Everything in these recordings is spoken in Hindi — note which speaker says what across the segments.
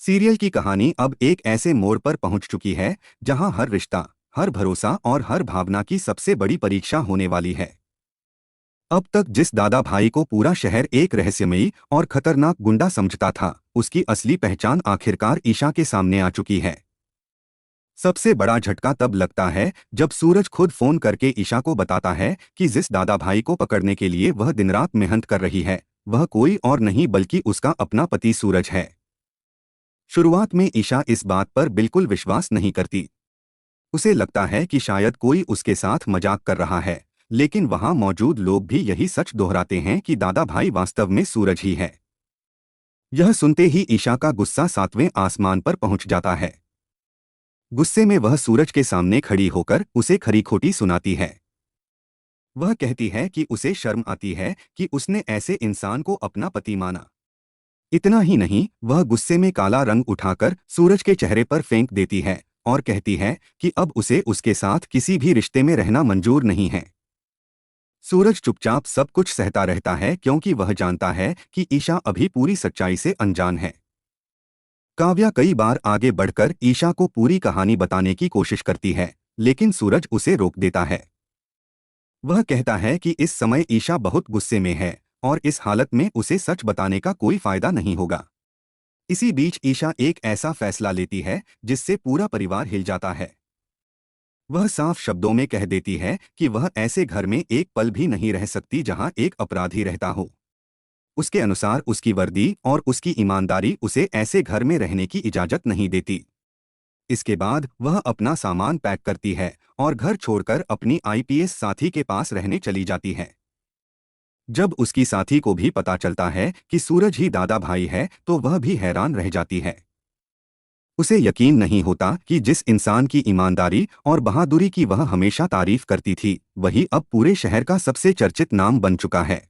Speaker 1: सीरियल की कहानी अब एक ऐसे मोड़ पर पहुंच चुकी है जहां हर रिश्ता, हर भरोसा और हर भावना की सबसे बड़ी परीक्षा होने वाली है। अब तक जिस दादा भाई को पूरा शहर एक रहस्यमयी और खतरनाक गुंडा समझता था, उसकी असली पहचान आखिरकार ईशा के सामने आ चुकी है। सबसे बड़ा झटका तब लगता है जब सूरज खुद फोन करके ईशा को बताता है कि जिस दादा भाई को पकड़ने के लिए वह दिन रात मेहनत कर रही है, वह कोई और नहीं बल्कि उसका अपना पति सूरज है। शुरुआत में ईशा इस बात पर बिल्कुल विश्वास नहीं करती। उसे लगता है कि शायद कोई उसके साथ मजाक कर रहा है, लेकिन वहां मौजूद लोग भी यही सच दोहराते हैं कि दादा भाई वास्तव में सूरज ही है। यह सुनते ही ईशा का गुस्सा सातवें आसमान पर पहुंच जाता है। गुस्से में वह सूरज के सामने खड़ी होकर उसे खरी खोटी सुनाती है। वह कहती है कि उसे शर्म आती है कि उसने ऐसे इंसान को अपना पति माना। इतना ही नहीं, वह गुस्से में काला रंग उठाकर सूरज के चेहरे पर फेंक देती है और कहती है कि अब उसे उसके साथ किसी भी रिश्ते में रहना मंजूर नहीं है। सूरज चुपचाप सब कुछ सहता रहता है क्योंकि वह जानता है कि ईशा अभी पूरी सच्चाई से अनजान है। काव्या कई बार आगे बढ़कर ईशा को पूरी कहानी बताने की कोशिश करती है, लेकिन सूरज उसे रोक देता है। वह कहता है कि इस समय ईशा बहुत गुस्से में है और इस हालत में उसे सच बताने का कोई फायदा नहीं होगा। इसी बीच ईशा एक ऐसा फैसला लेती है जिससे पूरा परिवार हिल जाता है। वह साफ शब्दों में कह देती है कि वह ऐसे घर में एक पल भी नहीं रह सकती जहां एक अपराधी रहता हो। उसके अनुसार उसकी वर्दी और उसकी ईमानदारी उसे ऐसे घर में रहने की इजाजत नहीं देती। इसके बाद वह अपना सामान पैक करती है और घर छोड़कर अपनी आईपीएस साथी के पास रहने चली जाती है। जब उसकी साथी को भी पता चलता है कि सूरज ही दादा भाई है, तो वह भी हैरान रह जाती है। उसे यकीन नहीं होता कि जिस इंसान की ईमानदारी और बहादुरी की वह हमेशा तारीफ करती थी, वही अब पूरे शहर का सबसे चर्चित नाम बन चुका है।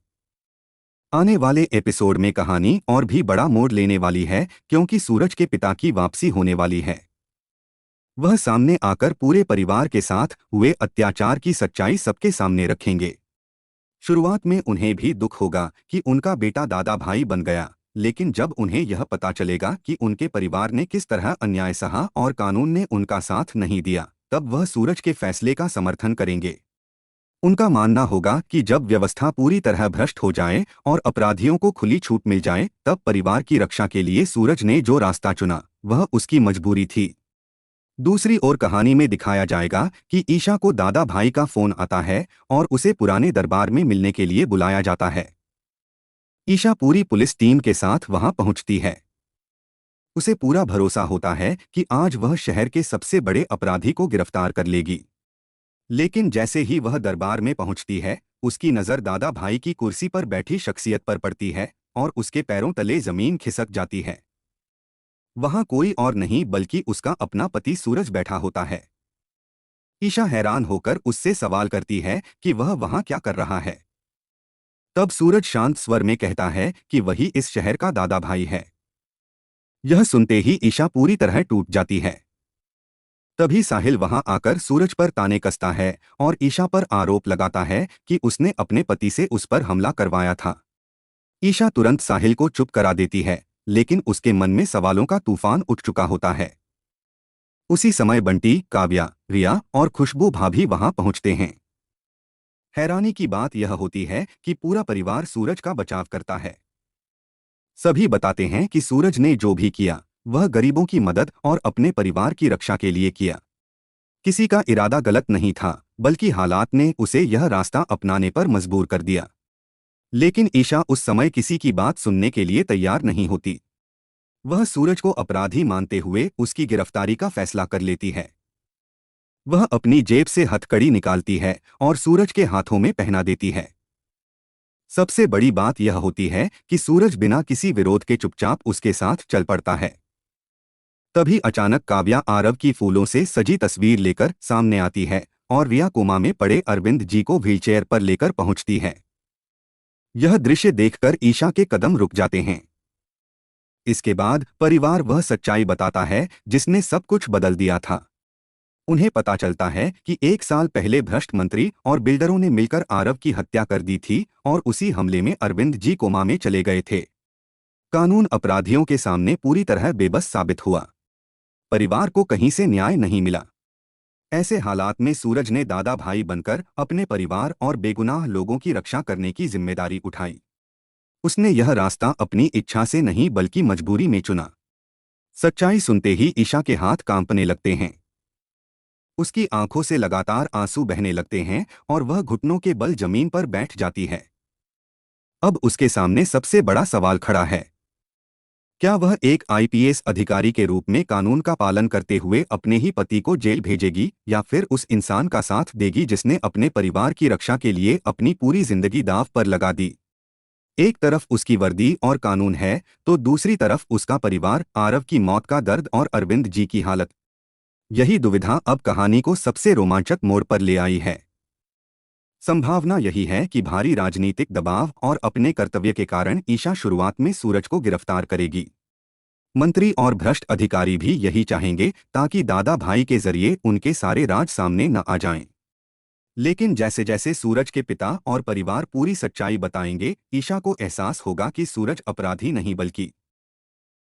Speaker 1: आने वाले एपिसोड में कहानी और भी बड़ा मोड़ लेने वाली है क्योंकि सूरज के पिता की वापसी होने वाली है। वह सामने आकर पूरे परिवार के साथ हुए अत्याचार की सच्चाई सबके सामने रखेंगे। शुरुआत में उन्हें भी दुख होगा कि उनका बेटा दादा भाई बन गया, लेकिन जब उन्हें यह पता चलेगा कि उनके परिवार ने किस तरह अन्याय सहा और कानून ने उनका साथ नहीं दिया, तब वह सूरज के फैसले का समर्थन करेंगे। उनका मानना होगा कि जब व्यवस्था पूरी तरह भ्रष्ट हो जाए और अपराधियों को खुली छूट मिल जाए, तब परिवार की रक्षा के लिए सूरज ने जो रास्ता चुना, वह उसकी मजबूरी थी। दूसरी ओर कहानी में दिखाया जाएगा कि ईशा को दादा भाई का फोन आता है और उसे पुराने दरबार में मिलने के लिए बुलाया जाता है। ईशा पूरी पुलिस टीम के साथ वहां पहुंचती है। उसे पूरा भरोसा होता है कि आज वह शहर के सबसे बड़े अपराधी को गिरफ्तार कर लेगी। लेकिन जैसे ही वह दरबार में पहुंचती है, उसकी नज़र दादा भाई की कुर्सी पर बैठी शख्सियत पर पड़ती है और उसके पैरों तले जमीन खिसक जाती है। वहां कोई और नहीं बल्कि उसका अपना पति सूरज बैठा होता है। ईशा हैरान होकर उससे सवाल करती है कि वह वहां क्या कर रहा है। तब सूरज शांत स्वर में कहता है कि वही इस शहर का दादा भाई है। यह सुनते ही ईशा पूरी तरह टूट जाती है। तभी साहिल वहां आकर सूरज पर ताने कसता है और ईशा पर आरोप लगाता है कि उसने अपने पति से उस पर हमला करवाया था। ईशा तुरंत साहिल को चुप करा देती है, लेकिन उसके मन में सवालों का तूफान उठ चुका होता है। उसी समय बंटी, काव्या, रिया और खुशबू भाभी वहां पहुंचते हैं। हैरानी की बात यह होती है कि पूरा परिवार सूरज का बचाव करता है। सभी बताते हैं कि सूरज ने जो भी किया, वह गरीबों की मदद और अपने परिवार की रक्षा के लिए किया। किसी का इरादा गलत नहीं था, बल्कि हालात ने उसे यह रास्ता अपनाने पर मजबूर कर दिया। लेकिन ईशा उस समय किसी की बात सुनने के लिए तैयार नहीं होती। वह सूरज को अपराधी मानते हुए उसकी गिरफ्तारी का फैसला कर लेती है। वह अपनी जेब से हथकड़ी निकालती है और सूरज के हाथों में पहना देती है। सबसे बड़ी बात यह होती है कि सूरज बिना किसी विरोध के चुपचाप उसके साथ चल पड़ता है। तभी अचानक काव्या आरव की फूलों से सजी तस्वीर लेकर सामने आती है और रिया कोमा में पड़े अरविंद जी को व्हीलचेयर पर लेकर पहुंचती है। यह दृश्य देखकर ईशा के कदम रुक जाते हैं। इसके बाद परिवार वह सच्चाई बताता है जिसने सब कुछ बदल दिया था। उन्हें पता चलता है कि 1 साल पहले भ्रष्ट मंत्री और बिल्डरों ने मिलकर आरव की हत्या कर दी थी और उसी हमले में अरविंद जी कोमा में चले गए थे। कानून अपराधियों के सामने पूरी तरह बेबस साबित हुआ। परिवार को कहीं से न्याय नहीं मिला। ऐसे हालात में सूरज ने दादा भाई बनकर अपने परिवार और बेगुनाह लोगों की रक्षा करने की जिम्मेदारी उठाई। उसने यह रास्ता अपनी इच्छा से नहीं बल्कि मजबूरी में चुना। सच्चाई सुनते ही ईशा के हाथ कांपने लगते हैं। उसकी आंखों से लगातार आंसू बहने लगते हैं और वह घुटनों के बल जमीन पर बैठ जाती है। अब उसके सामने सबसे बड़ा सवाल खड़ा है। क्या वह एक आईपीएस अधिकारी के रूप में कानून का पालन करते हुए अपने ही पति को जेल भेजेगी या फिर उस इंसान का साथ देगी जिसने अपने परिवार की रक्षा के लिए अपनी पूरी जिंदगी दांव पर लगा दी? एक तरफ उसकी वर्दी और कानून है तो दूसरी तरफ उसका परिवार, आरव की मौत का दर्द और अरविंद जी की हालत। यही दुविधा अब कहानी को सबसे रोमांचक मोड़ पर ले आई है। संभावना यही है कि भारी राजनीतिक दबाव और अपने कर्तव्य के कारण ईशा शुरुआत में सूरज को गिरफ्तार करेगी। मंत्री और भ्रष्ट अधिकारी भी यही चाहेंगे ताकि दादा भाई के जरिए उनके सारे राज सामने न आ जाएं। लेकिन जैसे जैसे सूरज के पिता और परिवार पूरी सच्चाई बताएंगे, ईशा को एहसास होगा कि सूरज अपराधी नहीं बल्कि